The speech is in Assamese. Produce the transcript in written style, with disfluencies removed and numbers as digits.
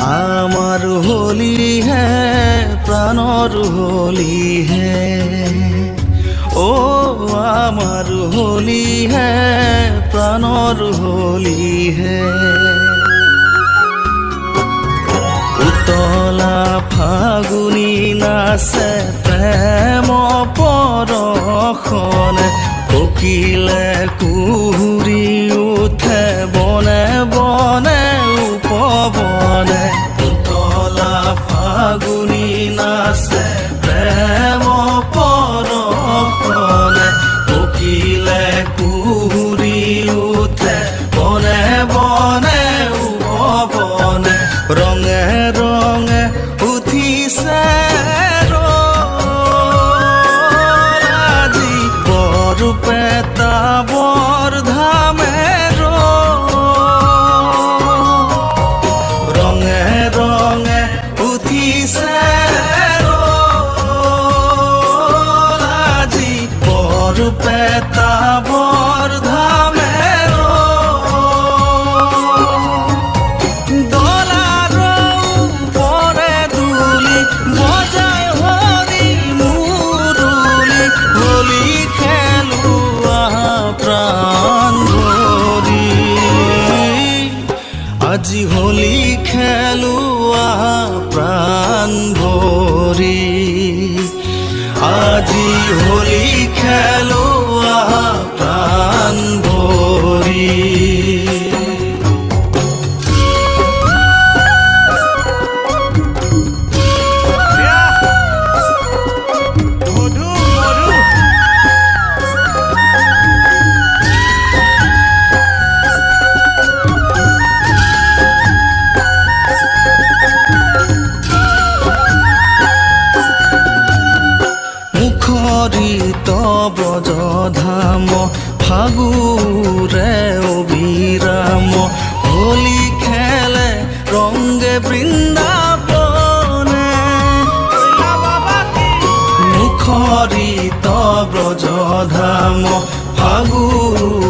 আমাৰ হোলি হে প্ৰাণৰ হোলি হে ও আমাৰ হোলি হে প্ৰাণৰ হোলি হে উতলা ফাগুনি নাচে প্ৰেম পৰশনে কোকিলে কুহুৰি উঠে বনে বনে উপবনে উতলা ফাগুনি নাচে প্ৰেম পৰশনে কোকিলে কুহুৰি উঠে বনে বনে উপবনে ৰঙে ৰঙে উঠিছে আজি বৰপেটা বৰধামে ৰঙে ৰঙে উঠিছে আজি বৰপেটা বৰধামে আজি হোলি খেলোৱা প্ৰাণ ভৰি আজি হোলি খেলোৱা প্ৰাণ ভৰি মুখৰিত ব্ৰজধাম ফাগুৰে অবিৰাম হোলি খেলে ৰংগে বৃন্দাবনে মুখৰিত ব্ৰজধাম ফাগুৰে